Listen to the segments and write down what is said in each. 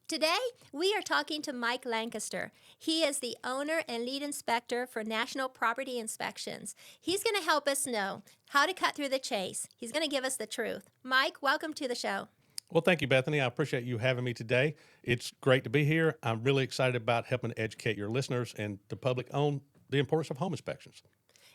Today, we are talking to Mike Lancaster. He is the owner and lead inspector for National Property Inspections. He's going to help us know how to cut through the chase. He's going to give us the truth. Mike, welcome to the show. Well, thank you, Bethany. I appreciate you having me today. It's great to be here. I'm really excited about helping to educate your listeners and the public on the importance of home inspections.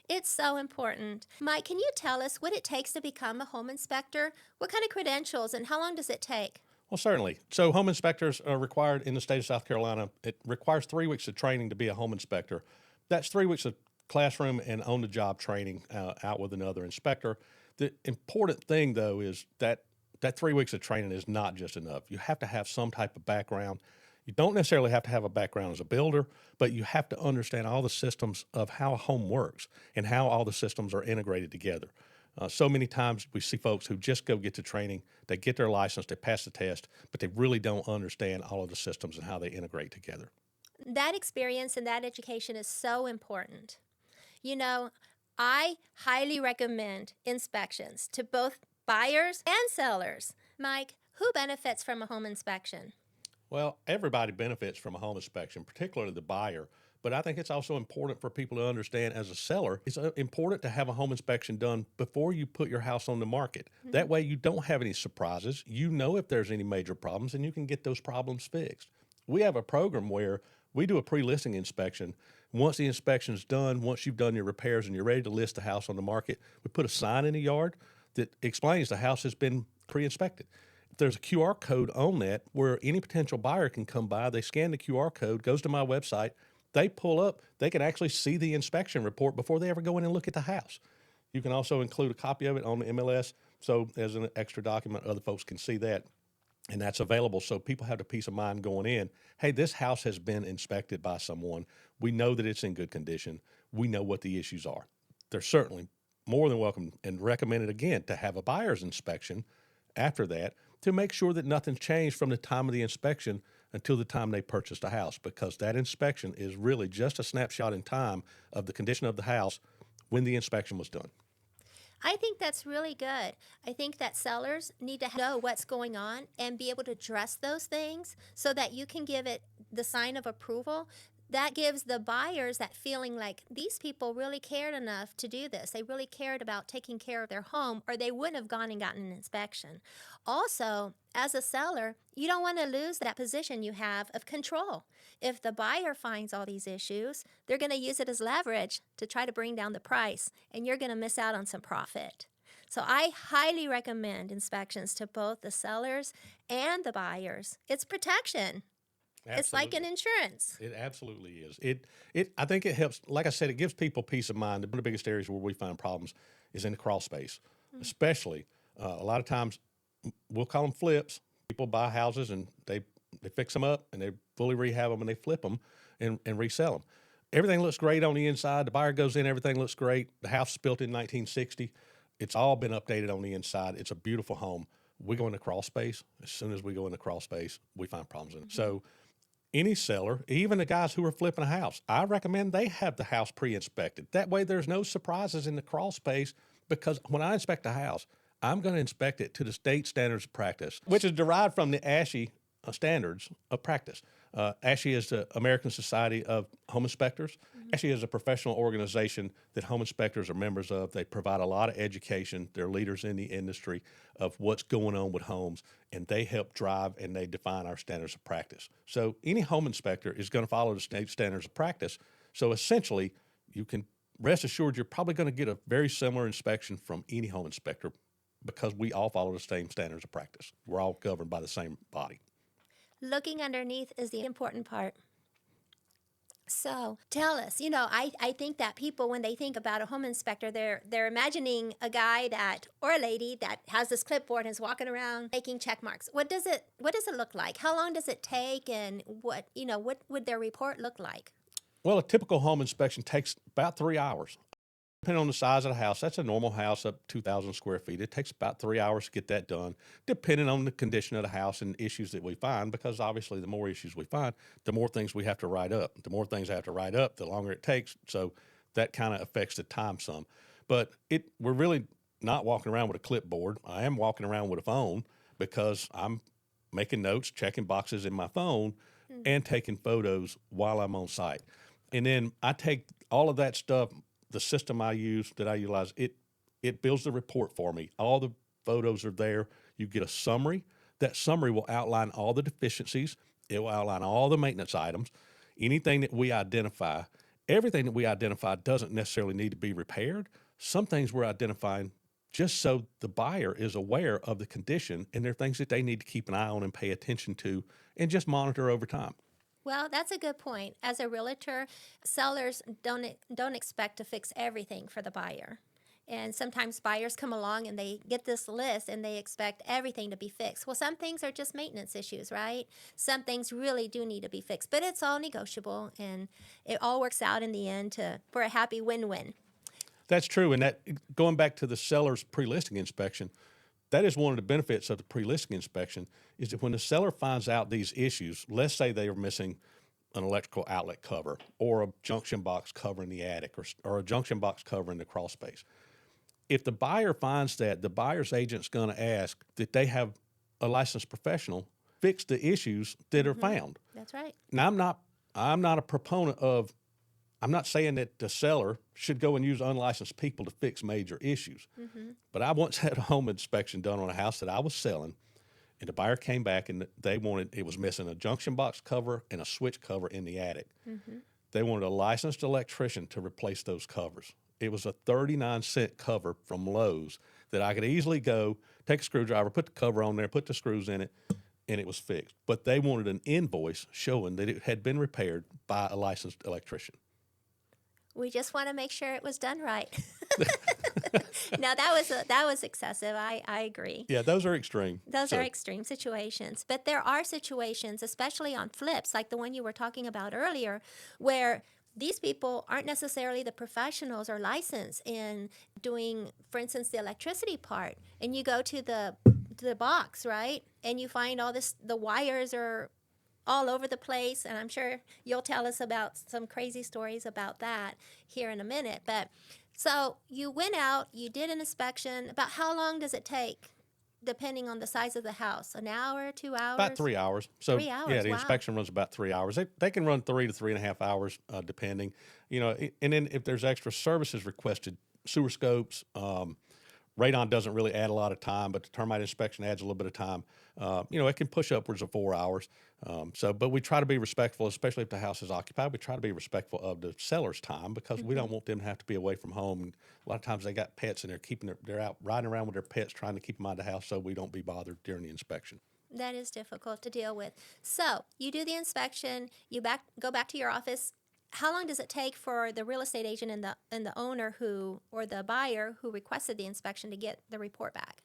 It's so important. Mike, can you tell us what it takes to become a home inspector? What kind of credentials and how long does it take? Well, certainly. So home inspectors are required in the state of South Carolina. It requires 3 weeks of training to be a home inspector. That's 3 weeks of classroom and on-the-job training out with another inspector. The important thing, though, is that 3 weeks of training is not just enough. You have to have some type of background. You don't necessarily have to have a background as a builder, but you have to understand all the systems of how a home works and how all the systems are integrated together. So many times we see folks who just go get the training, they get their license, they pass the test, but they really don't understand all of the systems and how they integrate together. That experience and that education is so important. You know, I highly recommend inspections to both buyers and sellers. Mike, who benefits from a home inspection? Well, everybody benefits from a home inspection, particularly the buyer. But I think it's also important for people to understand as a seller, it's important to have a home inspection done before you put your house on the market. Mm-hmm. That way you don't have any surprises. You know if there's any major problems and you can get those problems fixed. We have a program where we do a pre-listing inspection. Once the inspection's done, once you've done your repairs and you're ready to list the house on the market, we put a sign in the yard that explains the house has been pre-inspected. There's a QR code on that where any potential buyer can come by. They scan the QR code, goes to my website. They pull up, they can actually see the inspection report before they ever go in and look at the house. You can also include a copy of it on the MLS, so as an extra document, other folks can see that. And that's available so people have the peace of mind going in. Hey, this house has been inspected by someone. We know that it's in good condition. We know what the issues are. They're certainly more than welcome and recommended again to have a buyer's inspection after that to make sure that nothing's changed from the time of the inspection until the time they purchased a house, because that inspection is really just a snapshot in time of the condition of the house when the inspection was done. I think that's really good. I think that sellers need to know what's going on and be able to address those things so that you can give it the sign of approval. That gives the buyers that feeling like these people really cared enough to do this. They really cared about taking care of their home, or they wouldn't have gone and gotten an inspection. Also, as a seller, you don't want to lose that position you have of control. If the buyer finds all these issues, they're going to use it as leverage to try to bring down the price, and you're going to miss out on some profit. So I highly recommend inspections to both the sellers and the buyers. It's protection. Absolutely. It's like an insurance. It absolutely is. I think it helps. Like I said, it gives people peace of mind. One of the biggest areas where we find problems is in the crawl space, especially a lot of times we'll call them flips. People buy houses and they fix them up and they fully rehab them and they flip them and resell them. Everything looks great on the inside. The buyer goes in, everything looks great. The house is built in 1960. It's all been updated on the inside. It's a beautiful home. We go in the crawl space. As soon as we go in the crawl space, we find problems in it. So any seller, even the guys who are flipping a house, I recommend they have the house pre-inspected. That way there's no surprises in the crawl space, because when I inspect a house, I'm going to inspect it to the state standards of practice, which is derived from the ASHI standards of practice. ASHI is the American Society of Home Inspectors. ASHI is a professional organization that home inspectors are members of. They provide a lot of education. They're leaders in the industry of what's going on with homes, and they help drive and they define our standards of practice. So any home inspector is going to follow the state standards of practice. So essentially, you can rest assured you're probably going to get a very similar inspection from any home inspector, because we all follow the same standards of practice. We're all governed by the same body. Looking underneath is the important part. So tell us, I think that people, when they think about a home inspector, they're imagining a guy or a lady that has this clipboard and is walking around making check marks. What does it look like? How long does it take? And what would their report look like? Well, a typical home inspection takes about 3 hours. Depending on the size of the house, that's a normal house up 2,000 square feet. It takes about 3 hours to get that done, depending on the condition of the house and issues that we find, because obviously the more issues we find, the more things we have to write up. The more things I have to write up, the longer it takes. So that kind of affects the time some. But we're really not walking around with a clipboard. I am walking around with a phone, because I'm making notes, checking boxes in my phone, and taking photos while I'm on site. And then I take all of that stuff, the system I utilize, it builds the report for me. All the photos are there. You get a summary. That summary will outline all the deficiencies. It will outline all the maintenance items, anything that we identify. Everything that we identify doesn't necessarily need to be repaired. Some things we're identifying just so the buyer is aware of the condition, and there are things that they need to keep an eye on and pay attention to and just monitor over time. Well, that's a good point. As a realtor, sellers don't expect to fix everything for the buyer. And sometimes buyers come along and they get this list and they expect everything to be fixed. Well, some things are just maintenance issues, right? Some things really do need to be fixed, but it's all negotiable and it all works out in the end for a happy win-win. That's true. And that going back to the seller's pre-listing inspection, that is one of the benefits of the pre-listing inspection is that when the seller finds out these issues, let's say they are missing an electrical outlet cover or a junction box cover in the attic or a junction box cover in the crawl space. If the buyer finds that, the buyer's agent's going to ask that they have a licensed professional fix the issues that are found. That's right. Now, I'm not a proponent of, I'm not saying that the seller should go and use unlicensed people to fix major issues. But I once had a home inspection done on a house that I was selling, and the buyer came back and it was missing a junction box cover and a switch cover in the attic. They wanted a licensed electrician to replace those covers. It was a 39-cent cover from Lowe's that I could easily go, take a screwdriver, put the cover on there, put the screws in it, and it was fixed. But they wanted an invoice showing that it had been repaired by a licensed electrician. We just want to make sure it was done right. Now that was excessive. I agree. Yeah, those are extreme. Those are extreme situations. But there are situations, especially on flips, like the one you were talking about earlier, where these people aren't necessarily the professionals or licensed in doing, for instance, the electricity part. And you go to the box, right? And you find the wires are all over the place. And I'm sure you'll tell us about some crazy stories about that here in a minute. But so you went out, you did an inspection. About how long does it take? Depending on the size of the house, an hour, 2 hours? About 3 hours. So 3 hours, yeah, the wow. inspection runs about 3 hours. They can run 3 to 3.5 hours, depending. And then if there's extra services requested, sewer scopes, radon doesn't really add a lot of time, but the termite inspection adds a little bit of time. It can push upwards of 4 hours. But we try to be respectful, especially if the house is occupied. We try to be respectful of the seller's time because we don't want them to have to be away from home. And a lot of times they got pets and they're out riding around with their pets trying to keep them out of the house so we don't be bothered during the inspection. That is difficult to deal with. So you do the inspection, go back to your office. How long does it take for the real estate agent and the owner or the buyer who requested the inspection to get the report back?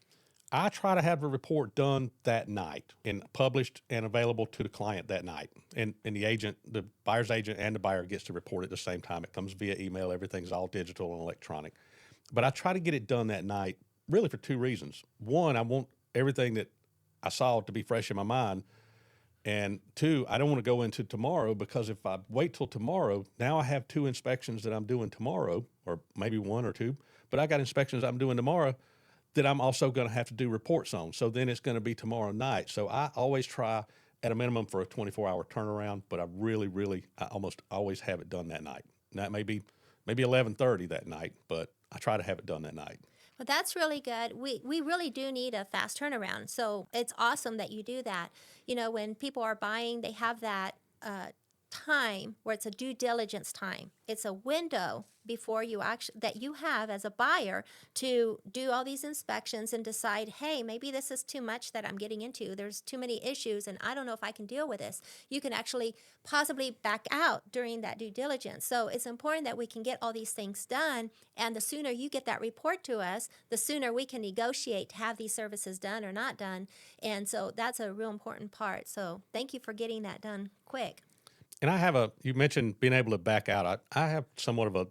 I try to have the report done that night and published and available to the client that night. And the buyer's agent and the buyer gets to report at the same time. It comes via email. Everything's all digital and electronic. But I try to get it done that night really for 2 reasons. One, I want everything that I saw to be fresh in my mind. And 2, I don't want to go into tomorrow because if I wait till tomorrow, now I have 2 inspections that I'm doing tomorrow, or maybe 1 or 2, but I got inspections I'm doing tomorrow that I'm also going to have to do reports on. So then it's going to be tomorrow night. So I always try at a minimum for a 24-hour turnaround, but I almost always have it done that night. And that may be 11:30 that night, but I try to have it done that night. Well, that's really good. We really do need a fast turnaround. So it's awesome that you do that. When people are buying, they have that time where it's a due diligence time. It's a window before that you have as a buyer to do all these inspections and decide, hey, maybe this is too much that I'm getting into. There's too many issues and I don't know if I can deal with this. You can actually possibly back out during that due diligence. So it's important that we can get all these things done. And the sooner you get that report to us, the sooner we can negotiate to have these services done or not done. And so that's a real important part. So thank you for getting that done quick. And you mentioned being able to back out. I have somewhat of a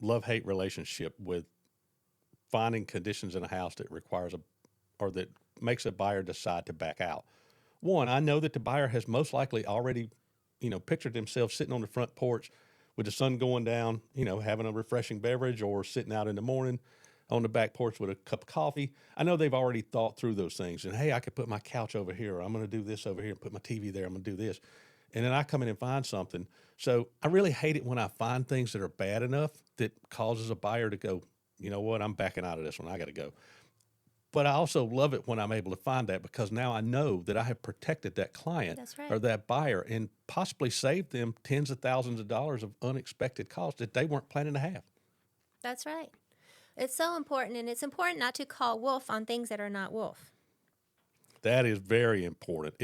love-hate relationship with finding conditions in a house that that makes a buyer decide to back out. One, I know that the buyer has most likely already, pictured themselves sitting on the front porch with the sun going down, having a refreshing beverage or sitting out in the morning. on the back porch with a cup of coffee. I know they've already thought through those things. And, hey, I could put my couch over here. Or I'm going to do this over here and put my TV there. I'm going to do this. And then I come in and find something. So I really hate it when I find things that are bad enough that causes a buyer to go, you know what, I'm backing out of this one. I got to go. But I also love it when I'm able to find that, because now I know that I have protected that client That's right. or that buyer and possibly saved them tens of thousands of dollars of unexpected costs that they weren't planning to have. That's right. It's so important, and it's important not to call wolf on things that are not wolf. That is very important.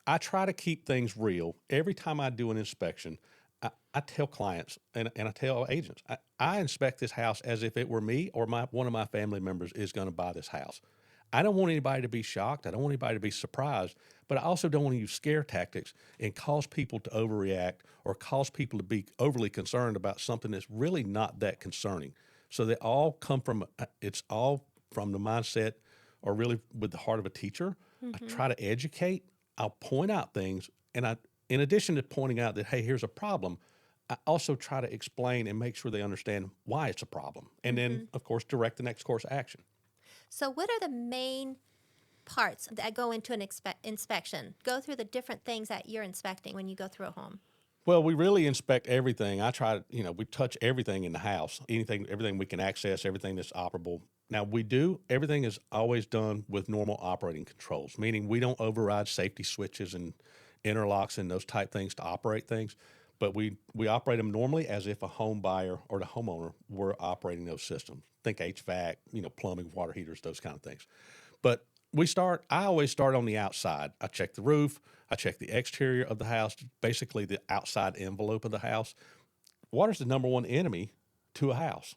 I try to keep things real. Every time I do an inspection, I tell clients and I tell agents, I inspect this house as if it were me or one of my family members is going to buy this house. I don't want anybody to be shocked. I don't want anybody to be surprised, but I also don't want to use scare tactics and cause people to overreact or cause people to be overly concerned about something that's really not that concerning. So they all come from, it's all from the mindset or really with the heart of a teacher. I try to educate. I'll point out things, and in addition to pointing out that, hey, here's a problem, I also try to explain and make sure they understand why it's a problem. And then, of course, direct the next course of action. So what are the main parts that go into an inspection? Go through the different things that you're inspecting when you go through a home. Well, we really inspect everything. I try to, we touch everything in the house, everything we can access, everything that's operable. Now, everything is always done with normal operating controls, meaning we don't override safety switches and interlocks and those type things to operate things. But we operate them normally as if a home buyer or the homeowner were operating those systems. Think HVAC, plumbing, water heaters, those kind of things. But I always start on the outside. I check the roof. I check the exterior of the house, basically the outside envelope of the house. Water's the number one enemy to a house.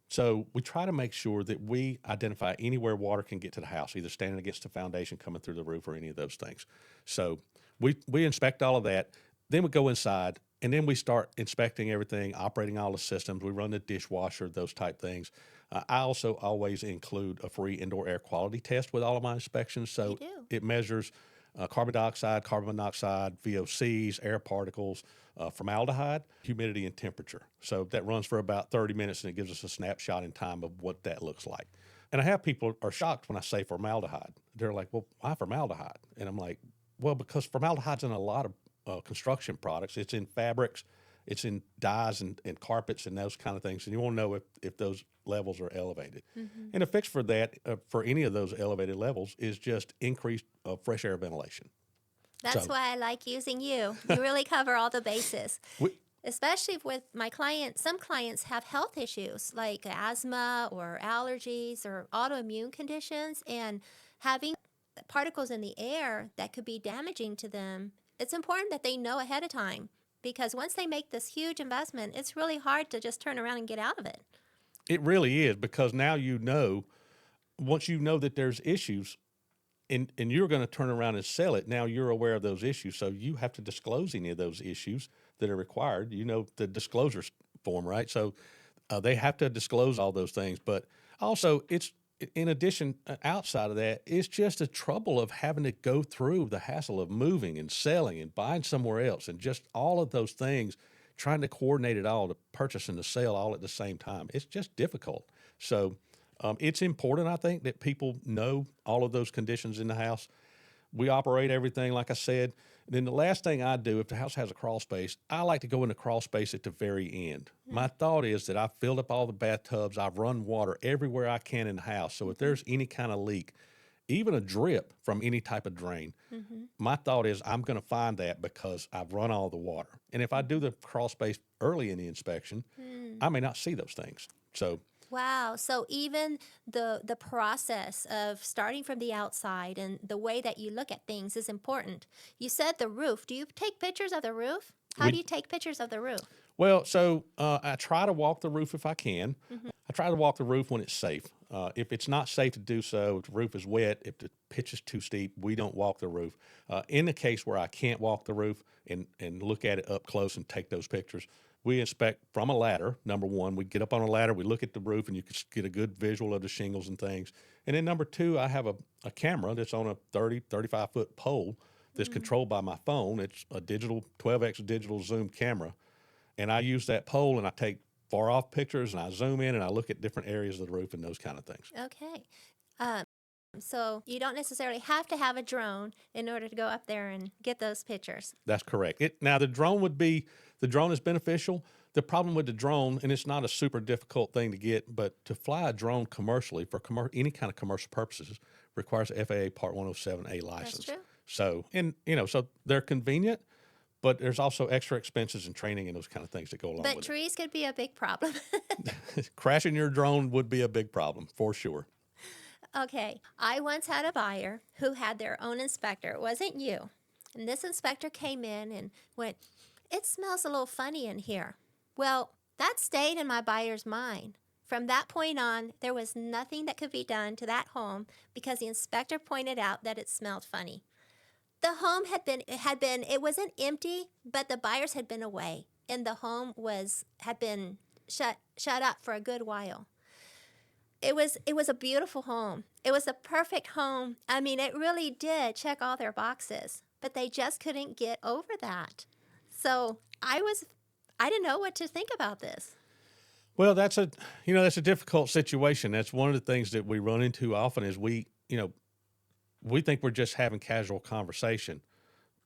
So we try to make sure that we identify anywhere water can get to the house, either standing against the foundation, coming through the roof, or any of those things. So we inspect all of that. Then we go inside, and then we start inspecting everything, operating all the systems. We run the dishwasher, those type things. I also always include a free indoor air quality test with all of my inspections. So it measures carbon dioxide, carbon monoxide, VOCs, air particles, formaldehyde, humidity, and temperature. So that runs for about 30 minutes, and it gives us a snapshot in time of what that looks like. And I have people are shocked when I say formaldehyde. They're like, well, why formaldehyde? And I'm like, well, because formaldehyde's in a lot of construction products. It's in fabrics, it's in dyes and carpets and those kind of things. And you want to know if those levels are elevated. And a fix for that, for any of those elevated levels, is just increased fresh air ventilation. That's why I like using you. You really cover all the bases. Especially with my clients, some clients have health issues like asthma or allergies or autoimmune conditions, and having particles in the air that could be damaging to them. It's important that they know ahead of time, because once they make this huge investment, it's really hard to just turn around and get out of it. It really is, because now once you know that there's issues and you're going to turn around and sell it, now you're aware of those issues. So you have to disclose any of those issues that are required. The disclosure form, right? So they have to disclose all those things. But also, it's in addition, outside of that, it's just the trouble of having to go through the hassle of moving and selling and buying somewhere else, and just all of those things, trying to coordinate it all, to purchase and to sell all at the same time. It's just difficult. So it's important, I think, that people know all of those conditions in the house. We operate everything, like I said. Then the last thing I do, if the house has a crawl space, I like to go in the crawl space at the very end. My thought is that I've filled up all the bathtubs. I've run water everywhere I can in the house. So if there's any kind of leak, even a drip from any type of drain, my thought is I'm going to find that because I've run all the water. And if I do the crawl space early in the inspection, I may not see those things. So wow. So even the process of starting from the outside and the way that you look at things is important. You said the roof. Do you take pictures of the roof? How do you take pictures of the roof? Well, so I try to walk the roof if I can. I try to walk the roof when it's safe. If it's not safe to do so, if the roof is wet, if the pitch is too steep, we don't walk the roof. In the case where I can't walk the roof and look at it up close and take those pictures, we inspect from a ladder. Number one, we get up on a ladder, we look at the roof, and you can get a good visual of the shingles and things. And then number two, I have a camera that's on a 35-foot pole that's controlled by my phone. It's a 12x digital zoom camera. And I use that pole, and I take far off pictures and I zoom in and I look at different areas of the roof and those kind of things. Okay. So you don't necessarily have to have a drone in order to go up there and get those pictures. That's correct. Now the drone is beneficial. The problem with the drone, and it's not a super difficult thing to get, but to fly a drone commercially for any kind of commercial purposes requires a FAA Part 107A license. That's true. So, so they're convenient, but there's also extra expenses and training and those kind of things that go along But with trees could be a big problem. it. Crashing your drone would be a big problem for sure. Okay, I once had a buyer who had their own inspector. It wasn't you. And this inspector came in and went, "It smells a little funny in here." Well, that stayed in my buyer's mind. From that point on, there was nothing that could be done to that home because the inspector pointed out that it smelled funny. The home it wasn't empty, but the buyers had been away and the home had been shut up for a good while. It was a beautiful home. It was a perfect home. I mean, it really did check all their boxes, but they just couldn't get over that. So I didn't know what to think about this. Well, that's a difficult situation. That's one of the things that we run into often is we think we're just having casual conversation,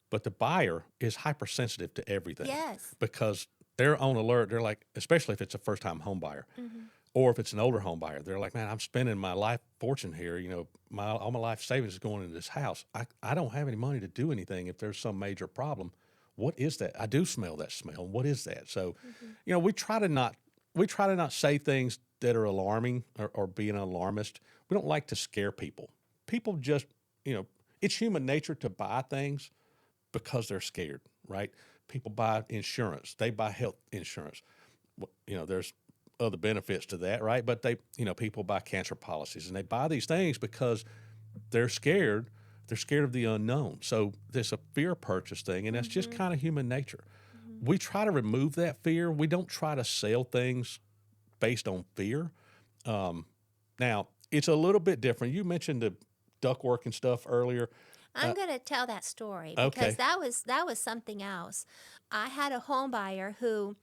but the buyer is hypersensitive to everything. Yes. Because they're on alert. They're like, especially if it's a first-time home buyer. Mm-hmm. Or if it's an older home buyer, they're like, man, I'm spending my life fortune here. All my life savings is going into this house. I don't have any money to do anything if there's some major problem. What is that? I do smell that smell. What is that? So, we try to not say things that are alarming or be an alarmist. We don't like to scare people. People just, it's human nature to buy things because they're scared, right? People buy insurance. They buy health insurance. There's other benefits to that, right? But people buy cancer policies and they buy these things because they're scared. They're scared of the unknown. So there's a fear purchase thing, and that's just kind of human nature. We try to remove that fear. We don't try to sell things based on fear. Now, it's a little bit different. You mentioned the ductwork and stuff earlier. I'm going to tell that story Okay. because that was something else. I had a home buyer who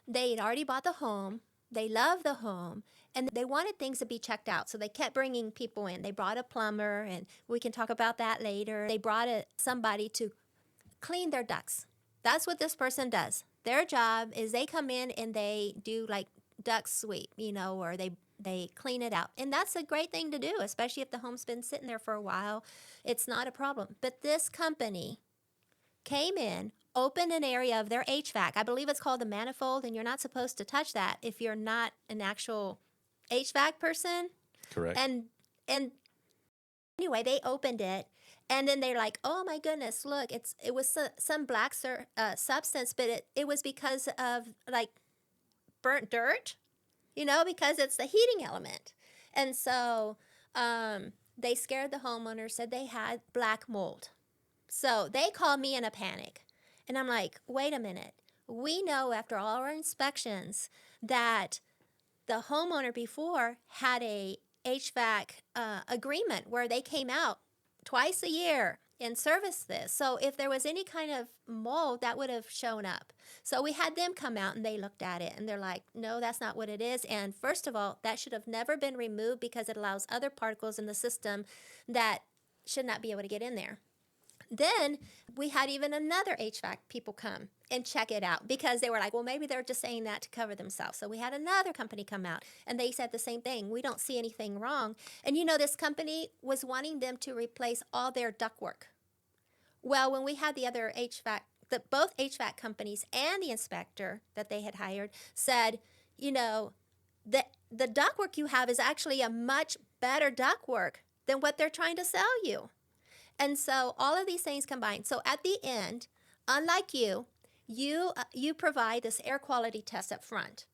they had already bought the home. They loved the home, and they wanted things to be checked out. So they kept bringing people in. They brought a plumber, and we can talk about that later. They brought somebody to clean their ducts. That's what this person does. Their job is they come in and they do like duct sweep, or they clean it out. And that's a great thing to do, especially if the home's been sitting there for a while. It's not a problem. But this company came in, opened an area of their HVAC. I believe it's called the manifold, and you're not supposed to touch that if you're not an actual HVAC person. Correct. And anyway, they opened it, and then they're like, "Oh my goodness, look! It was some black substance, but it was because of like burnt dirt, because it's the heating element." And so they scared the homeowner, said they had black mold. So they called me in a panic. And I'm like, wait a minute. We know after all our inspections that the homeowner before had a HVAC agreement where they came out twice a year and serviced this. So if there was any kind of mold, that would have shown up. So we had them come out and they looked at it and they're like, no, that's not what it is. And first of all, that should have never been removed because it allows other particles in the system that should not be able to get in there. Then we had even another HVAC people come and check it out because they were like, well, maybe they're just saying that to cover themselves. So we had another company come out and they said the same thing. We don't see anything wrong. And this company was wanting them to replace all their ductwork. Well, when we had the other both HVAC companies and the inspector that they had hired said, the ductwork you have is actually a much better ductwork than what they're trying to sell you. And so all of these things combined. So at the end, unlike you provide this air quality test up front.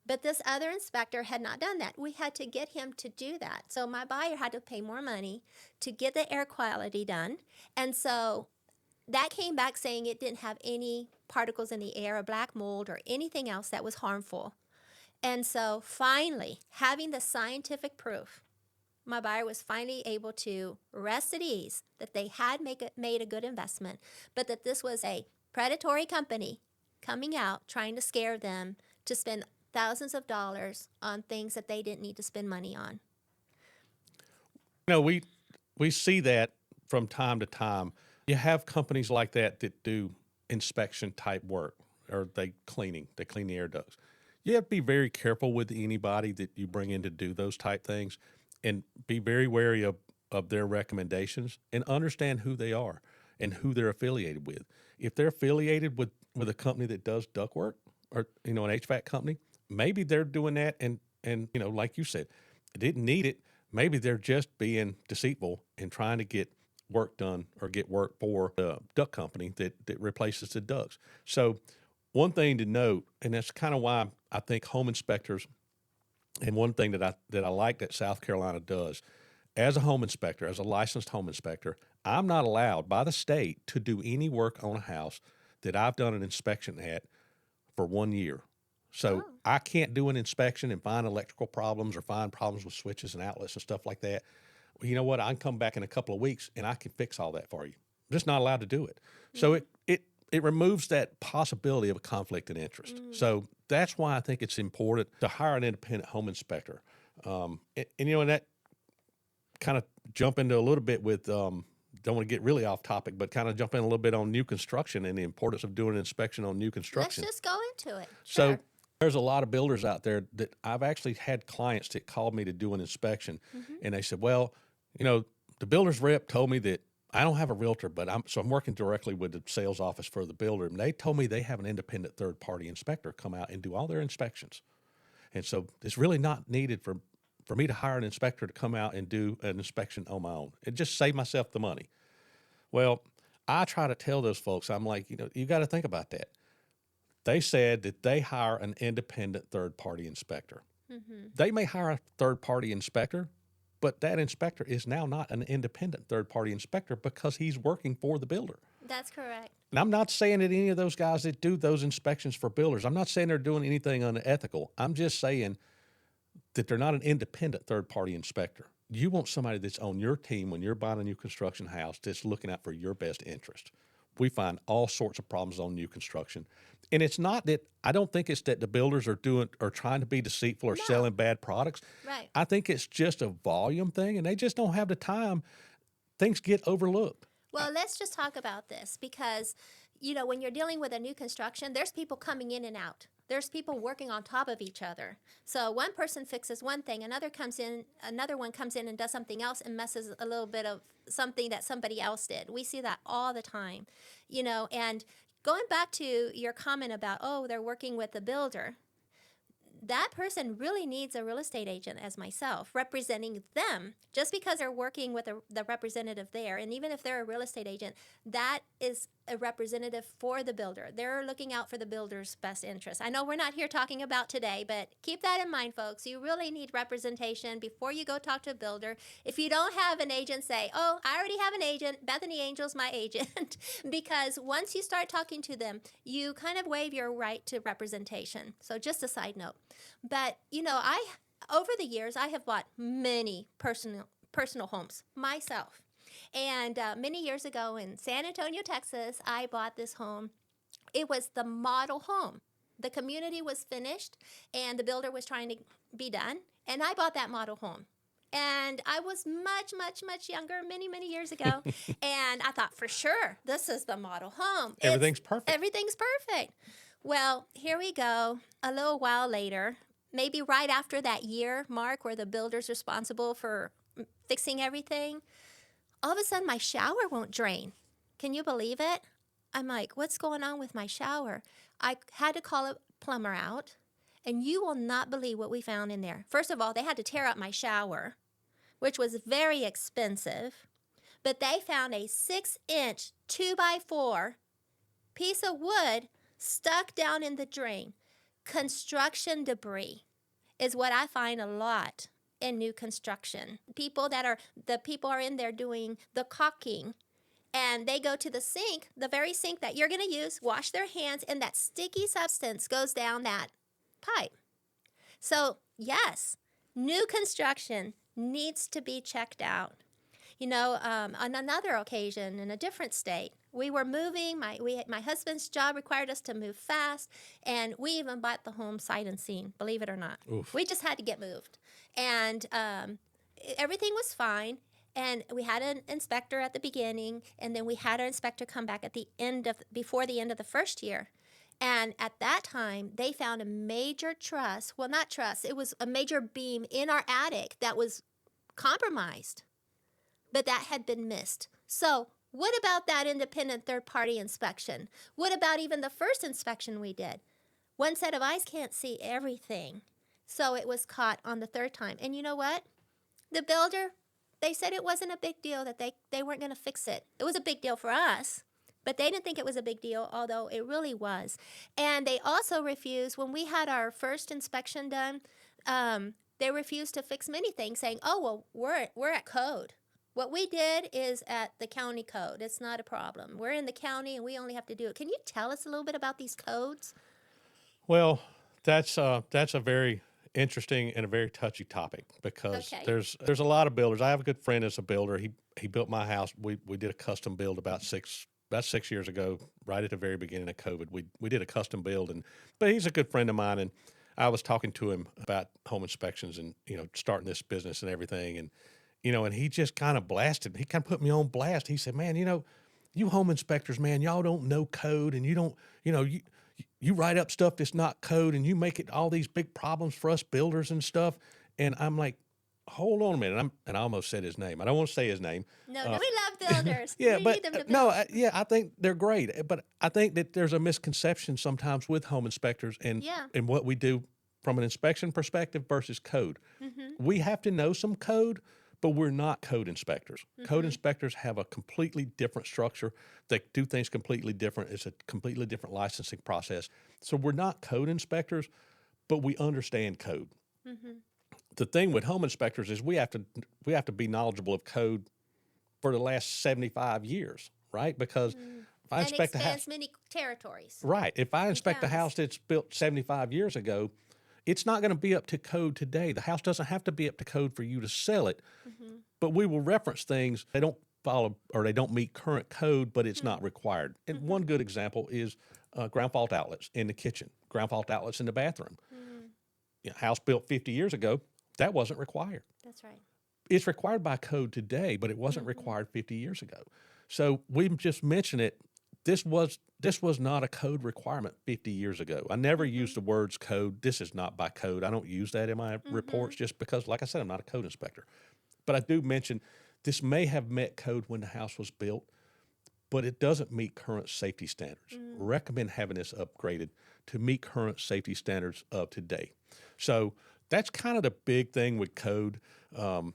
But this other inspector had not done that. We had to get him to do that. So my buyer had to pay more money to get the air quality done. And so that came back saying it didn't have any particles in the air or black mold or anything else that was harmful. And so finally, having the scientific proof, my buyer was finally able to rest at ease that they had made a good investment, but that this was a predatory company coming out trying to scare them to spend thousands of dollars on things that they didn't need to spend money on. We see that from time to time. You have companies like that that do inspection type work, or they clean the air ducts. You have to be very careful with anybody that you bring in to do those type things, and be very wary of their recommendations, and understand who they are and who they're affiliated with. If they're affiliated with a company that does ductwork, or an HVAC company, maybe they're doing that, and like you said, didn't need it. Maybe they're just being deceitful and trying to get work done or get work for the duct company that replaces the ducts. So one thing to note, and that's kind of why I think home inspectors, and one thing that I like that South Carolina does, as a home inspector, as a licensed home inspector, I'm not allowed by the state to do any work on a house that I've done an inspection at for 1 year. So I can't do an inspection and find electrical problems or find problems with switches and outlets and stuff like that. Well, you know what? I can come back in a couple of weeks and I can fix all that for you. I'm just not allowed to do it. So it removes that possibility of a conflict of interest. So that's why I think it's important to hire an independent home inspector. And that kind of jump into a little bit with, don't want to get really off topic, but kind of jump in a little bit on new construction and the importance of doing an inspection on new construction. Let's just go into it. So Sure. there's a lot of builders out there that I've actually had clients that called me to do an inspection, and they said, well, the builder's rep told me that I don't have a realtor, but I'm working directly with the sales office for the builder, and they told me they have an independent third-party inspector come out and do all their inspections. And so it's really not needed for me to hire an inspector to come out and do an inspection on my own. It just saved myself the money. Well, I try to tell those folks, I'm like, you got to think about that. They said that they hire an independent third-party inspector. They may hire a third-party inspector, but that inspector is now not an independent third-party inspector because he's working for the builder. That's correct. And I'm not saying that any of those guys that do those inspections for builders, I'm not saying they're doing anything unethical. I'm just saying that they're not an independent third-party inspector. You want somebody that's on your team when you're buying a new construction house that's looking out for your best interest. We find all sorts of problems on new construction. And it's not that, I don't think it's that the builders are trying to be deceitful or selling bad products. Right. I think it's just a volume thing, and they just don't have the time. Things get overlooked. Well, let's just talk about this because, when you're dealing with a new construction, there's people coming in and out. There's people working on top of each other. So one person fixes one thing, another one comes in and does something else and messes a little bit of something that somebody else did. We see that all the time, and going back to your comment about, they're working with the builder, that person really needs a real estate agent as myself representing them. Just because they're working with the representative there, and even if they're a real estate agent, that is a representative for the builder. They're looking out for the builder's best interest. I know we're not here talking about today, but keep that in mind, folks. You really need representation before you go talk to a builder. If you don't have an agent, say, I already have an agent. Bethany Angel's my agent. Because once you start talking to them, you kind of waive your right to representation. So just a side note. But, over the years, I have bought many personal homes myself. And many years ago in San Antonio, Texas, I bought this home. It was the model home. The community was finished, and the builder was trying to be done. And I bought that model home. And I was much, much, much younger, many, many years ago. And I thought, for sure, this is the model home. Everything's perfect. Everything's perfect. Well, here we go. A little while later, maybe right after that year mark where the builder's responsible for fixing everything, all of a sudden my shower won't drain. Can you believe it? I'm like, what's going on with my shower? I had to call a plumber out, and you will not believe what we found in there. First of all, they had to tear up my shower, which was very expensive, but they found a 6-inch 2x4 piece of wood stuck down in the drain. Construction debris is what I find a lot in new construction. People are in there doing the caulking, and they go to the sink, the very sink that you're going to use, wash their hands, and that sticky substance goes down that pipe. So, yes, new construction needs to be checked out. On another occasion in a different state, we were moving. My husband's job required us to move fast, and we even bought the home sight unseen, believe it or not. Oof. We just had to get moved. And everything was fine. And we had an inspector at the beginning, and then we had our inspector come back before the end of the first year. And at that time, they found a major truss. Well, not truss. It was a major beam in our attic that was compromised, but that had been missed. So what about that independent third-party inspection? What about even the first inspection we did? One set of eyes can't see everything. So it was caught on the third time. And you know what? The builder, they said it wasn't a big deal, that they weren't going to fix it. It was a big deal for us, but they didn't think it was a big deal, although it really was. And they also refused, when we had our first inspection done, they refused to fix many things, saying, oh, well, we're at code. What we did is at the county code. It's not a problem. We're in the county, and we only have to do it. Can you tell us a little bit about these codes? Well, that's a very interesting and a very touchy topic, because there's a lot of builders. I have a good friend that's a builder. He built my house. We did a custom build about 6 years ago, right at the very beginning of COVID. We did a custom build, but he's a good friend of mine, and I was talking to him about home inspections and starting this business and everything, and and he just kind of blasted. He kind of put me on blast. He said, "Man, you home inspectors, man, y'all don't know code, and you don't, you write up stuff that's not code, and you make it all these big problems for us builders and stuff." And I'm like, hold on a minute. And I almost said his name. I don't want to say his name. No, we love builders. Yeah, we but need them to build. no, I think they're great. But I think that there's a misconception sometimes with home inspectors and what we do from an inspection perspective versus code. Mm-hmm. We have to know some code, but we're not code inspectors. Mm-hmm. Code inspectors have a completely different structure. They do things completely different. It's a completely different licensing process. So we're not code inspectors, but we understand code. Mm-hmm. The thing with home inspectors is we have to be knowledgeable of code for the last 75 years, right? Because if I inspect a house, many territories. Right. If I inspect a house that's built 75 years ago, it's not going to be up to code today. The house doesn't have to be up to code for you to sell it, but we will reference things they don't follow or they don't meet current code, but it's not required. And one good example is ground fault outlets in the kitchen, ground fault outlets in the bathroom. House built 50 years ago, that wasn't required. That's right. It's required by code today, but it wasn't required 50 years ago. So we just mentioned it. This was not a code requirement 50 years ago. I never used the words code. This is not by code. I don't use that in my reports just because, like I said, I'm not a code inspector. But I do mention this may have met code when the house was built, but it doesn't meet current safety standards. Recommend having this upgraded to meet current safety standards of today. So that's kind of the big thing with code. And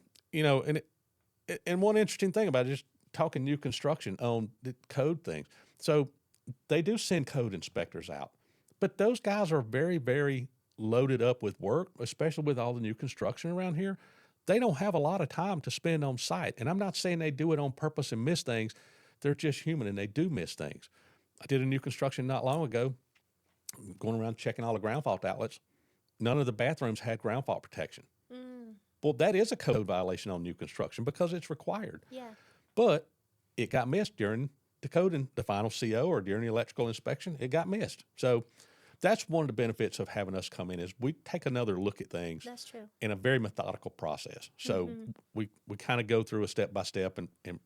one interesting thing about it, just talking new construction on the code things. So they do send code inspectors out, but those guys are very, very loaded up with work, especially with all the new construction around here. They don't have a lot of time to spend on site. And I'm not saying they do it on purpose and miss things. They're just human and they do miss things. I did a new construction not long ago, going around checking all the ground fault outlets. None of the bathrooms had ground fault protection. Well, that is a code violation on new construction because it's required. Yeah. But it got missed during the code and the final CO or during the electrical inspection. It got missed. So that's one of the benefits of having us come in is we take another look at things. That's true. In a very methodical process. So we kind of go through a step by step and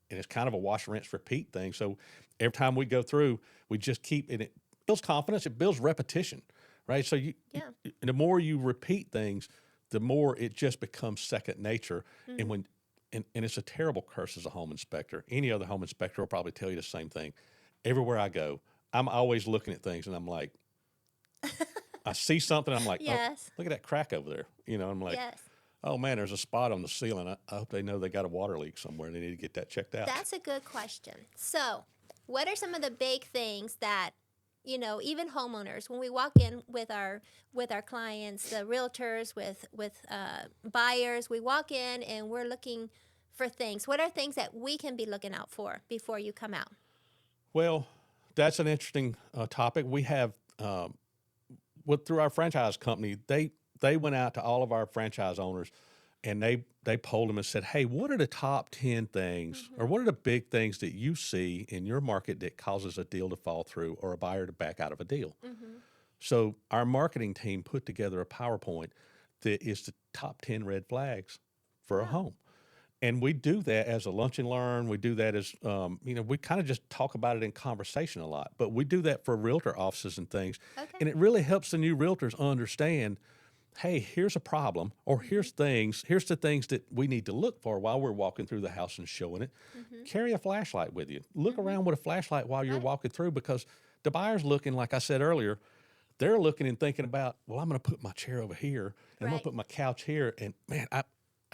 it's kind of a wash, rinse, repeat thing. So every time we go through, we just keep it builds confidence. It builds repetition, right? So the more you repeat things, the more it just becomes second nature. And it's a terrible curse as a home inspector. Any other home inspector will probably tell you the same thing. Everywhere I go, I'm always looking at things and I'm like, I see something. I'm like, oh, look at that crack over there. I'm like, oh man, there's a spot on the ceiling. I hope they know they got a water leak somewhere and they need to get that checked out. That's a good question. So what are some of the big things that, even homeowners, when we walk in with our clients, the realtors, with buyers, we walk in and we're looking for things. What are things that we can be looking out for before you come out? Well, that's an interesting topic. We have, through our franchise company, they went out to all of our franchise owners and they polled them and said, hey, what are the top 10 things or what are the big things that you see in your market that causes a deal to fall through or a buyer to back out of a deal? So our marketing team put together a PowerPoint that is the top 10 red flags for a home. And we do that as a lunch and learn. We do that as, we kind of just talk about it in conversation a lot, but we do that for realtor offices and things. Okay. And it really helps the new realtors understand, hey, here's a problem, or here's the things that we need to look for while we're walking through the house and showing it. Carry a flashlight with you. Look around with a flashlight while you're walking through, because the buyer's looking, like I said earlier, they're looking and thinking about, well, I'm going to put my chair over here and I'm going to put my couch here. And man, I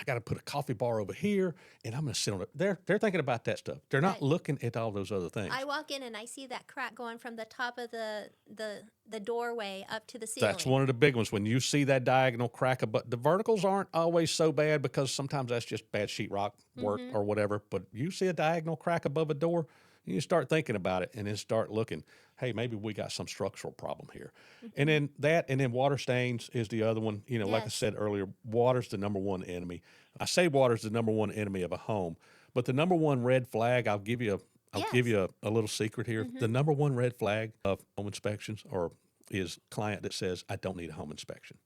got to put a coffee bar over here and I'm going to sit on it. They're thinking about that stuff. They're not looking at all those other things. I walk in and I see that crack going from the top of the doorway up to the ceiling. That's one of the big ones. When you see that diagonal crack, but the verticals aren't always so bad because sometimes that's just bad sheetrock work or whatever. But you see a diagonal crack above a door, you start thinking about it and then start looking, hey, maybe we got some structural problem here. And then water stains is the other one. Like I said earlier, water's the number one enemy. I say water's the number one enemy of a home, but the number one red flag, I'll give you a little secret here. The number one red flag of home inspections is client that says, I don't need a home inspection.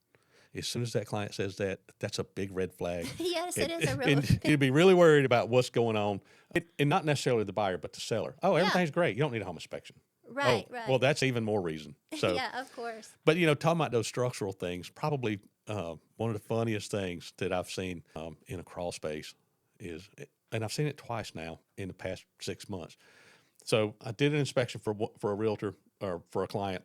As soon as that client says that, that's a big red flag. Yes, it is a real and you'd be really worried about what's going on. And not necessarily the buyer, but the seller. Oh, everything's great. You don't need a home inspection. Right. Well, that's even more reason. So, yeah, of course. But, talking about those structural things, probably one of the funniest things that I've seen in a crawl space is, and I've seen it twice now in the past 6 months. So I did an inspection for a realtor or for a client.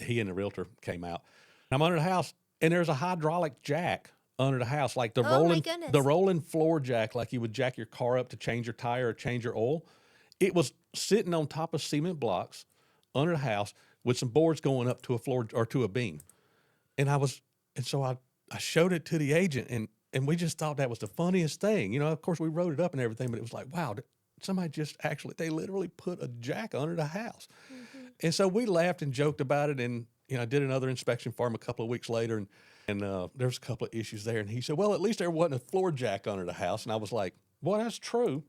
He and the realtor came out. I'm under the house, and there's a hydraulic jack under the house, like the rolling floor jack, like you would jack your car up to change your tire or change your oil. It was sitting on top of cement blocks under the house with some boards going up to a floor or to a beam. And so I showed it to the agent, and we just thought that was the funniest thing. Of course we wrote it up and everything, but it was like, wow, somebody they literally put a jack under the house. And so we laughed and joked about it, and I did another inspection for him a couple of weeks later, and there was a couple of issues there. And he said, well, at least there wasn't a floor jack under the house. And I was like, well, that's true.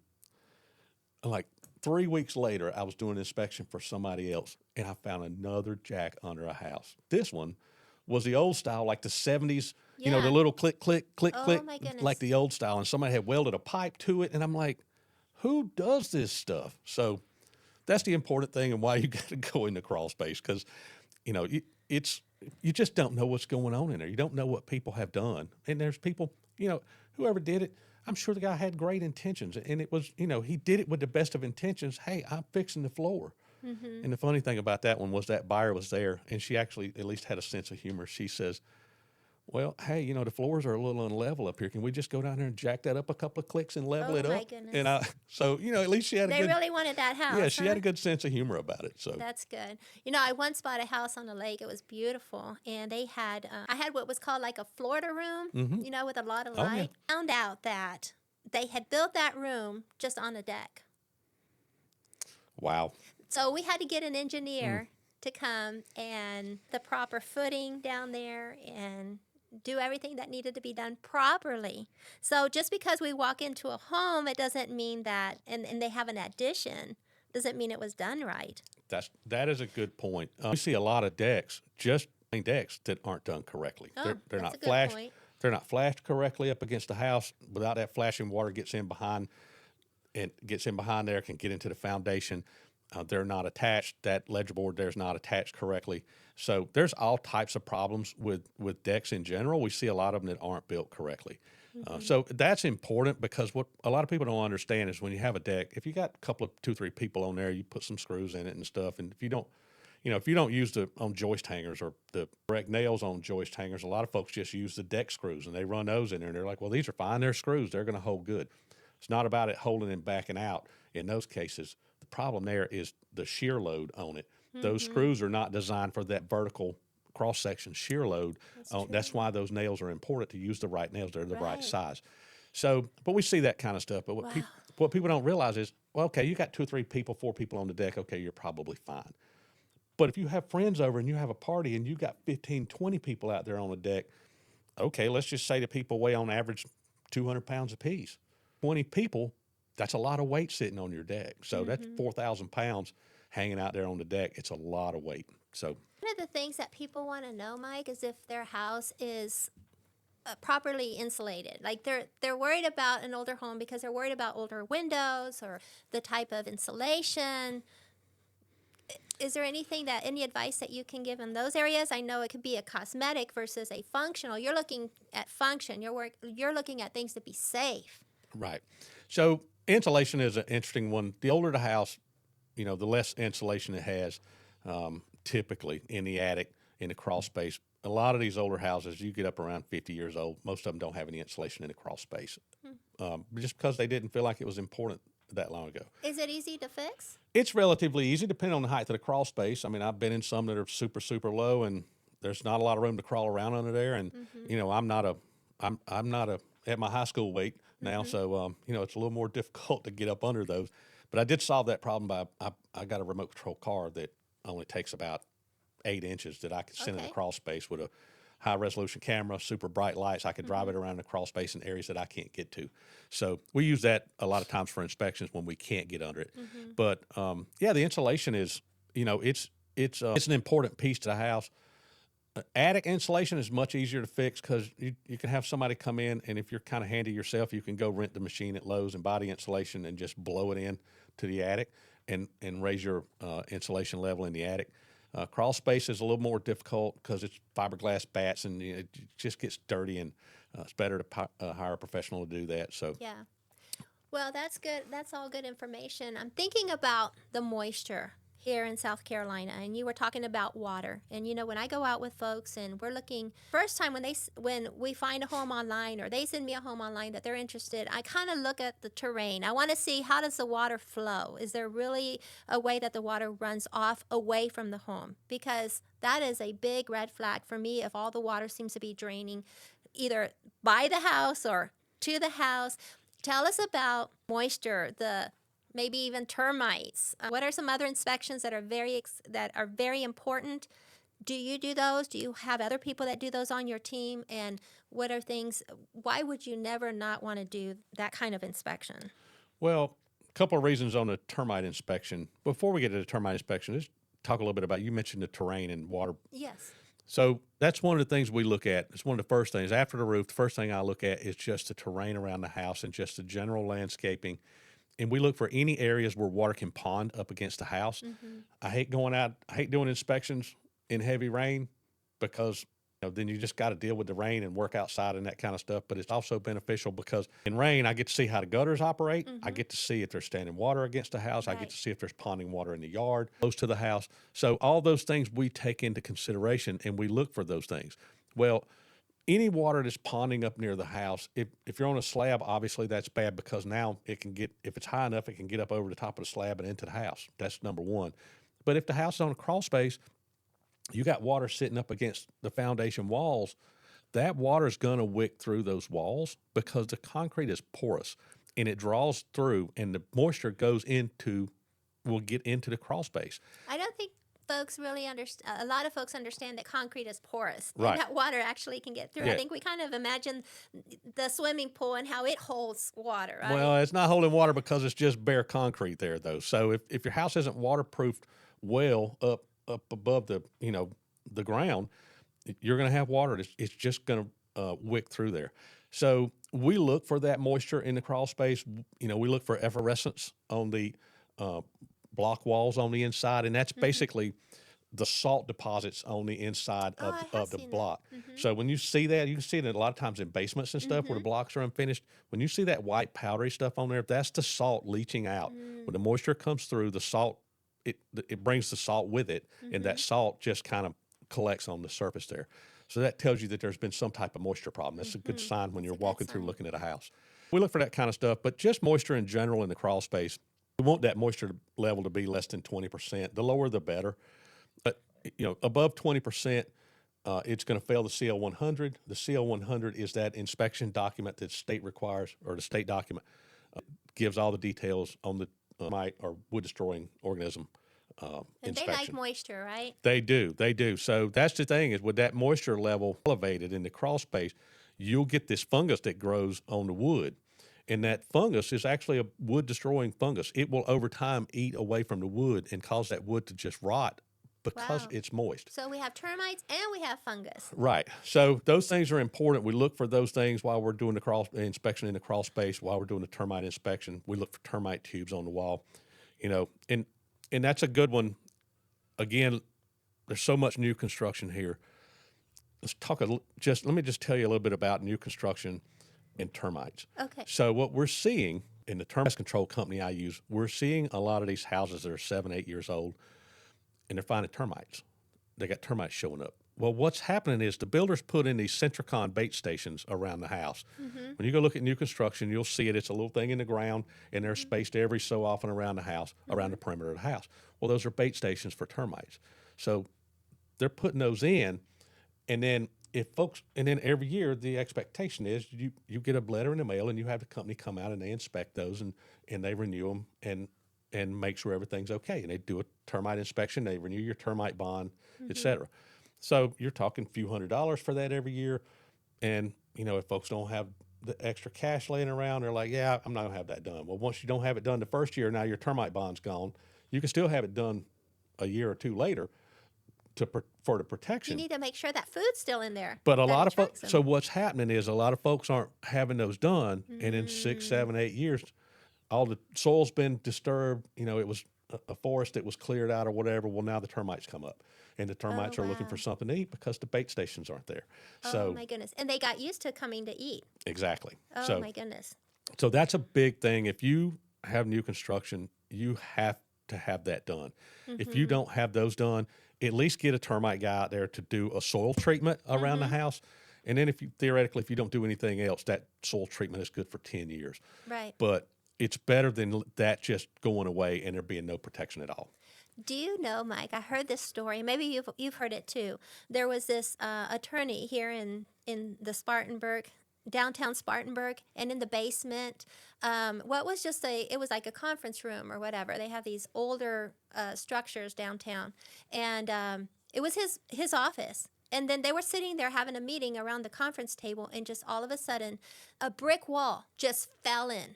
And like 3 weeks later, I was doing an inspection for somebody else, and I found another jack under a house. This one was the old style, like the 70s, the little click, click, click, click, my goodness. like the old style. And somebody had welded a pipe to it. And I'm like, who does this stuff? So that's the important thing and why you got to go in the crawl space, because, you just don't know what's going on in there. You don't know what people have done. And there's people, whoever did it, I'm sure the guy had great intentions. And it was, he did it with the best of intentions. Hey, I'm fixing the floor. And the funny thing about that one was that buyer was there, and she actually at least had a sense of humor. She says, well, hey, the floors are a little unlevel up here. Can we just go down there and jack that up a couple of clicks and level it up? My goodness. And so, at least she had They really wanted that house. Yeah, she had a good sense of humor about it. So that's good. I once bought a house on the lake. It was beautiful, and they had I had what was called like a Florida room, with a lot of light. Found out that they had built that room just on a deck. Wow. So we had to get an engineer to come and the proper footing down there and do everything that needed to be done properly. So just because we walk into a home, it doesn't mean that, and they have an addition, doesn't mean it was done right. That is a good point. We see a lot of decks, just decks that aren't done correctly. They're not flashed. They're not flashed correctly up against the house. Without that flashing, water gets in behind there, can get into the foundation. They're not attached. That ledger board there's not attached correctly. So there's all types of problems with decks in general. We see a lot of them that aren't built correctly. So that's important, because what a lot of people don't understand is when you have a deck, if you got a couple of 2-3 people on there, you put some screws in it and stuff. And if you don't use on joist hangers or the correct nails on joist hangers, a lot of folks just use the deck screws and they run those in there and they're like, well, these are fine. They're screws. They're going to hold good. It's not about it holding and backing out in those cases. The problem there is the shear load on it. Those screws are not designed for that vertical cross-section shear load. That's why those nails are important, to use the right nails. They're the right size. So, but we see that kind of stuff. But what people don't realize is, well, okay, you got 2 or 3 people, 4 people on the deck. Okay, you're probably fine. But if you have friends over and you have a party and you got 15, 20 people out there on the deck, okay, let's just say that people weigh on average 200 pounds apiece. 20 people, that's a lot of weight sitting on your deck. So that's 4,000 pounds hanging out there on the deck. It's a lot of weight. So One of the things that people want to know, Mike, is if their house is properly insulated. Like they're worried about an older home because they're worried about older windows or the type of insulation. Is there any advice that you can give in those areas? I know it could be a cosmetic versus a functional. You're looking at function. You're looking at things to be safe. right. So insulation is an interesting one. The older the house, the less insulation it has, typically in the attic, in the crawl space. A lot of these older houses, you get up around 50 years old, most of them don't have any insulation in the crawl space, just because they didn't feel like it was important that long ago. Is it easy to fix? It's relatively easy, depending on the height of the crawl space. I mean, I've been in some that are super, super low, and there's not a lot of room to crawl around under there. And I'm not at my high school weight now, so it's a little more difficult to get up under those. But I did solve that problem by I got a remote control car that only takes about 8 inches that I could send in the crawl space with a high resolution camera, super bright lights. I could drive it around the crawl space in areas that I can't get to. So we use that a lot of times for inspections when we can't get under it. But the insulation is, it's an important piece to the house. Attic insulation is much easier to fix because you can have somebody come in, and if you're kind of handy yourself, you can go rent the machine at Lowe's and buy the insulation and just blow it in to the attic and raise your insulation level in the attic. Crawl space is a little more difficult because it's fiberglass bats, and it just gets dirty, and it's better to hire a professional to do that. So Yeah. Well, that's good. That's all good information. I'm thinking about the moisture here in South Carolina, and you were talking about water. And when I go out with folks and we're looking, first time when we find a home online or they send me a home online that they're interested, I kind of look at the terrain. I want to see, how does the water flow? Is there really a way that the water runs off away from the home? Because that is a big red flag for me if all the water seems to be draining either by the house or to the house. Tell us about moisture, maybe even termites. What are some other inspections that are very important? Do you do those? Do you have other people that do those on your team? And what are things? Why would you never not want to do that kind of inspection? Well, a couple of reasons on the termite inspection. Before we get to the termite inspection, let's talk a little bit about, you mentioned the terrain and water. Yes. So that's one of the things we look at. It's one of the first things. After the roof, the first thing I look at is just the terrain around the house and just the general landscaping. And we look for any areas where water can pond up against the house. I hate doing inspections in heavy rain because then you just got to deal with the rain and work outside and that kind of stuff. But it's also beneficial because in rain, I get to see how the gutters operate. I get to see if there's standing water against the house. I get to see if there's ponding water in the yard close to the house. So all those things we take into consideration, and we look for those things. Well, any water that's ponding up near the house, if you're on a slab, obviously that's bad because now if it's high enough, it can get up over the top of the slab and into the house. That's number one. But if the house is on a crawl space, you got water sitting up against the foundation walls, that water is going to wick through those walls because the concrete is porous and it draws through, and the moisture will get into the crawl space. I don't think folks really understand. A lot of folks understand that concrete is porous, Right. and that water actually can get through. Yeah. I think we kind of imagine the swimming pool and how it holds water, right? Well, it's not holding water because it's just bare concrete there, though. So if your house isn't waterproofed well up above the ground, you're going to have water. It's just going to wick through there. So we look for that moisture in the crawl space. We look for effervescence on the block walls on the inside, and that's basically the salt deposits on the inside of the block. So when you see that, you can see it a lot of times in basements and stuff where the blocks are unfinished. When you see that white powdery stuff on there, that's the salt leaching out. When the moisture comes through, the salt, it brings the salt with it, and that salt just kind of collects on the surface there. So that tells you that there's been some type of moisture problem. That's a good sign when you're walking through looking at a house. We look for that kind of stuff, but just moisture in general in the crawl space, we want that moisture level to be less than 20%. The lower, the better. But above 20%, it's going to fail the CL 100. The CL 100 is that inspection document that state requires, or the state document gives all the details on the termite or wood destroying organism And they like inspection. moisture, right? They do. So that's the thing is with that moisture level elevated in the crawl space, you'll get this fungus that grows on the wood. And that fungus is actually a wood destroying fungus. It will over time eat away from the wood and cause that wood to just rot because Wow. it's moist. So we have termites and we have fungus. Right. So those things are important. We look for those things while we're doing the inspection in the crawl space, while we're doing the termite inspection. We look for termite tubes on the wall, and that's a good one. Again, there's so much new construction here. Let's talk let me just tell you a little bit about new construction and termites. Okay. So what we're seeing in the termite control company I use, we're seeing a lot of these houses that are 7, 8 years old, and they're finding termites. They got termites showing up. Well, what's happening is the builders put in these Centricon bait stations around the house. Mm-hmm. When you go look at new construction, you'll see it. It's a little thing in the ground, and they're spaced every so often around the house, around the perimeter of the house. Well, those are bait stations for termites. So they're putting those in, and then every year the expectation is you get a letter in the mail, and you have the company come out and they inspect those and they renew them and make sure everything's okay. And they do a termite inspection, they renew your termite bond, et cetera. So you're talking a few $100s for that every year. And, if folks don't have the extra cash laying around, they're like, yeah, I'm not going to have that done. Well, once you don't have it done the first year, now your termite bond's gone. You can still have it done a year or two later for the protection. You need to make sure that food's still in there. But a lot of folks. folks, so what's happening is a lot of folks aren't having those done. And in 6, 7, 8 years, all the soil's been disturbed. It was a forest that was cleared out or whatever. Well, now the termites come up. And the termites are looking for something to eat because the bait stations aren't there. Oh, my goodness. And they got used to coming to eat. Exactly. Oh, my goodness. So that's a big thing. If you have new construction, you have to have that done. If you don't have those done, at least get a termite guy out there to do a soil treatment around the house. And then if you don't do anything else, that soil treatment is good for 10 years. Right. But it's better than that just going away and there being no protection at all. Do you know, Mike, I heard this story. Maybe you've heard it too. There was this attorney here in the Spartanburg, downtown Spartanburg, and in the basement, it was like a conference room or whatever. They have these older structures downtown, and it was his office. And then they were sitting there having a meeting around the conference table, and just all of a sudden, a brick wall just fell in.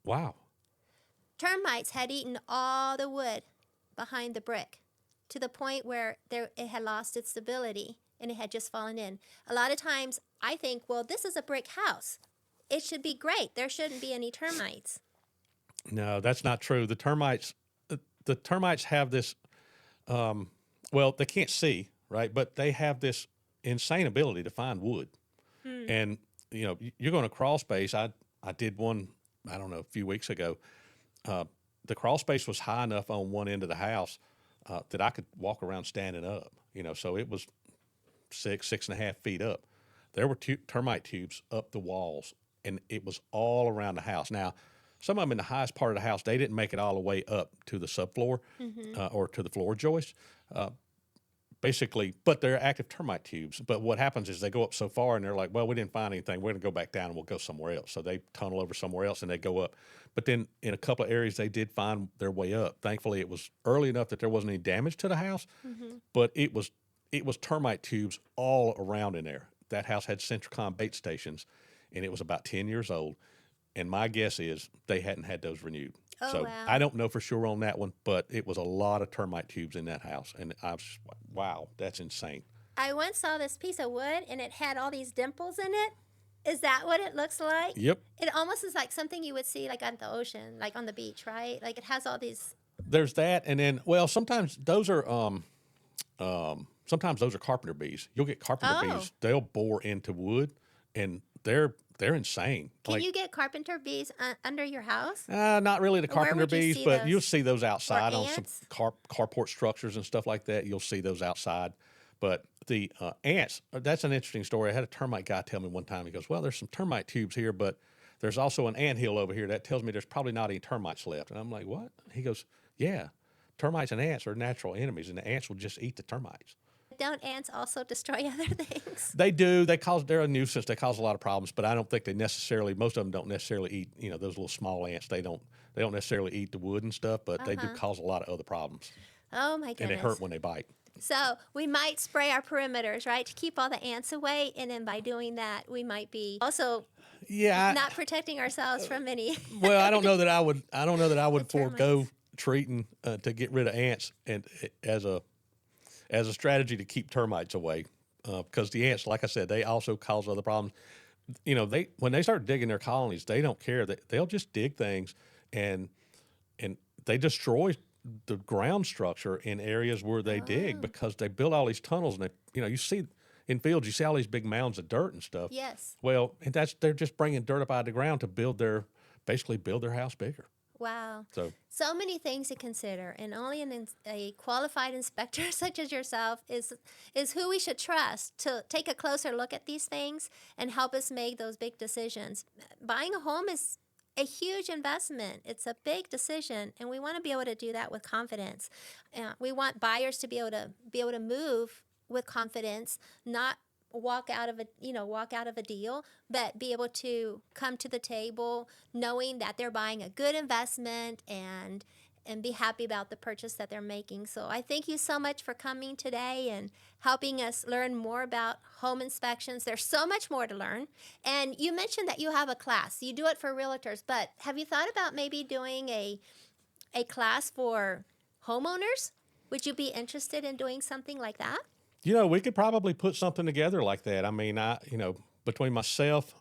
Wow. Termites had eaten all the wood behind the brick to the point where it had lost its stability and it had just fallen in. A lot of times I think, well, this is a brick house. It should be great. There shouldn't be any termites. No, that's not true. The termites have this, they can't see, right? But they have this insane ability to find wood. And, you're going to crawl space. I did one, I don't know, a few weeks ago. The crawl space was high enough on one end of the house that I could walk around standing up, so it was 6.5 feet up. There were termite tubes up the walls, and it was all around the house. Now, some of them in the highest part of the house, they didn't make it all the way up to the subfloor or to the floor joist. Basically, but they're active termite tubes. But what happens is they go up so far and they're like, well, we didn't find anything. We're going to go back down and we'll go somewhere else. So they tunnel over somewhere else and they go up. But then in a couple of areas, they did find their way up. Thankfully, it was early enough that there wasn't any damage to the house, but it was termite tubes all around in there. That house had Centricon bait stations, and it was about 10 years old. And my guess is they hadn't had those renewed. Oh, so wow. I don't know for sure on that one, but it was a lot of termite tubes in that house. And I was just, wow, that's insane. I once saw this piece of wood, and it had all these dimples in it. Is that what it looks like? Yep. It almost is like something you would see like on the ocean, like on the beach, right? Like it has all these. There's that, and then sometimes those are carpenter bees. You'll get carpenter bees. They'll bore into wood, and they're insane. Can you get carpenter bees under your house? Not really the carpenter bees, but those? You'll see those outside on ants? some carport structures and stuff like that. You'll see those outside. But the ants, that's an interesting story. I had a termite guy tell me one time, he goes, well, there's some termite tubes here, but there's also an anthill over here. That tells me there's probably not any termites left. And I'm like, what? He goes, yeah, termites and ants are natural enemies, and the ants will just eat the termites. Don't ants also destroy other things? They do. They're a nuisance. They cause a lot of problems, but I don't think most of them don't necessarily eat, those little small ants. They don't necessarily eat the wood and stuff, but they do cause a lot of other problems. Oh my And goodness. they hurt when they bite. So we might spray our perimeters, right, to keep all the ants away, and then by doing that, we might be also not protecting ourselves from any. Well, I don't know that I would. The forego termites. treating to get rid of ants and as a strategy to keep termites away, because the ants, like I said, they also cause other problems. When they start digging their colonies, they don't care. They'll just dig things, and they destroy the ground structure in areas where they dig, because they build all these tunnels, and you see in fields, you see all these big mounds of dirt and stuff. Yes. Well, and they're just bringing dirt up out of the ground to basically build their house bigger. Wow. So many things to consider, and only a qualified inspector such as yourself is who we should trust to take a closer look at these things and help us make those big decisions. Buying a home is a huge investment. It's a big decision, and we want to be able to do that with confidence. We want buyers to be able to move with confidence, not walk out of a deal, but be able to come to the table knowing that they're buying a good investment and be happy about the purchase that they're making. So I thank you so much for coming today and helping us learn more about home inspections. There's so much more to learn. And you mentioned that you have a class. You do it for realtors, but have you thought about maybe doing a class for homeowners? Would you be interested in doing something like that? we could probably put something together like that. I mean, between myself,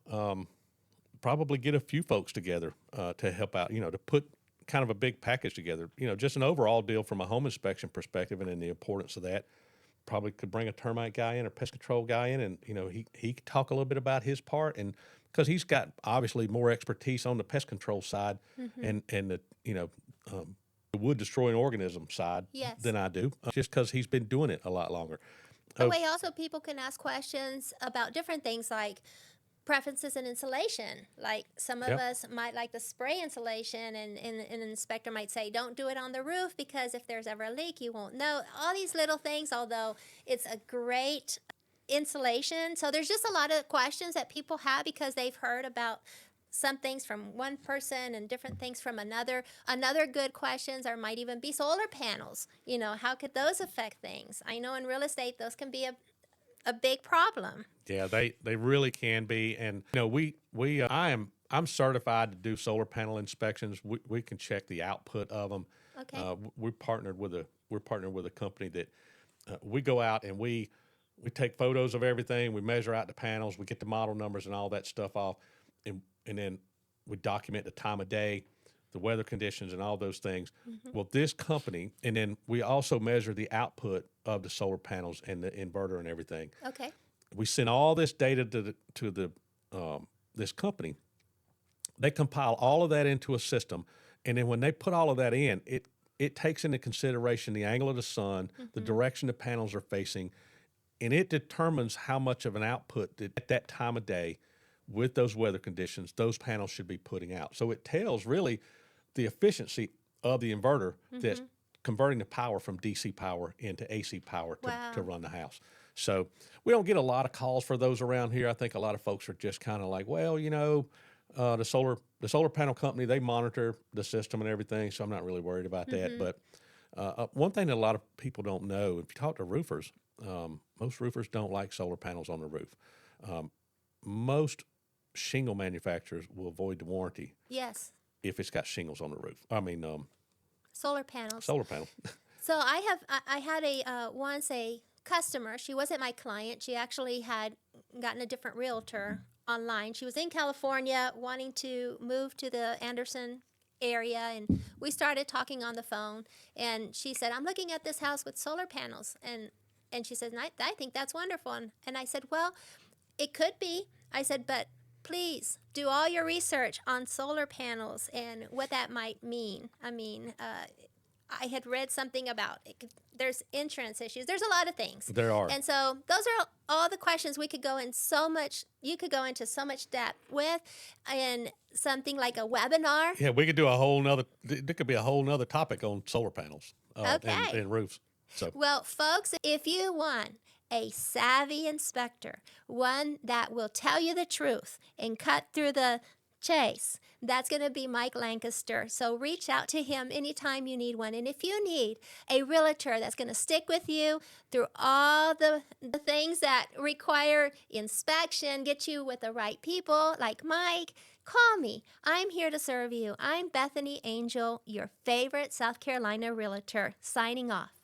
probably get a few folks together to help out. To put kind of a big package together. Just an overall deal from a home inspection perspective, and then the importance of that. Probably could bring a termite guy in or pest control guy in, and he could talk a little bit about his part, and because he's got obviously more expertise on the pest control side and the the wood destroying organism side than I do, just because he's been doing it a lot longer. That way also people can ask questions about different things like preferences in insulation. Like some of us might like the spray insulation, and an inspector might say, don't do it on the roof because if there's ever a leak, you won't know. All these little things, although it's a great insulation. So there's just a lot of questions that people have because they've heard about some things from one person and different things from another. Another good questions might even be solar panels. How could those affect things? I know in real estate, those can be a big problem. Yeah, they really can be, and I'm certified to do solar panel inspections. We can check the output of them. Okay. We're partnered with a company that we go out and we take photos of everything. We measure out the panels. We get the model numbers and all that stuff off, and then we document the time of day, the weather conditions, and all those things. Well, this company, and then we also measure the output of the solar panels and the inverter and everything. Okay. We send all this data to this company. They compile all of that into a system, and then when they put all of that in, it takes into consideration the angle of the sun, the direction the panels are facing, and it determines how much of an output at that time of day, with those weather conditions, those panels should be putting out. So it tells really the efficiency of the inverter that's converting the power from DC power into AC power to run the house. So we don't get a lot of calls for those around here. I think a lot of folks are just kind of like, well, the solar panel company, they monitor the system and everything, so I'm not really worried about that. But one thing that a lot of people don't know, if you talk to roofers, most roofers don't like solar panels on the roof. Most shingle manufacturers will avoid the warranty. Yes. If it's got shingles on the roof. I mean, solar panels. Solar panel. So I had once a customer. She wasn't my client. She actually had gotten a different realtor online. She was in California wanting to move to the Anderson area, and we started talking on the phone, and she said, I'm looking at this house with solar panels, and she said, I think that's wonderful. And I said, well, it could be. I said, but please do all your research on solar panels and what that might mean. I mean, I had read something about there's insurance issues. There's a lot of things. There are. And so those are all the questions you could go into so much depth with, and something like a webinar. Yeah, we could do there could be a whole nother topic on solar panels and roofs. So. Well, folks, if you want a savvy inspector, one that will tell you the truth and cut through the chase, that's going to be Mike Lancaster. So reach out to him anytime you need one. And if you need a realtor that's going to stick with you through all the things that require inspection, get you with the right people like Mike, call me. I'm here to serve you. I'm Bethany Angel, your favorite South Carolina realtor, signing off.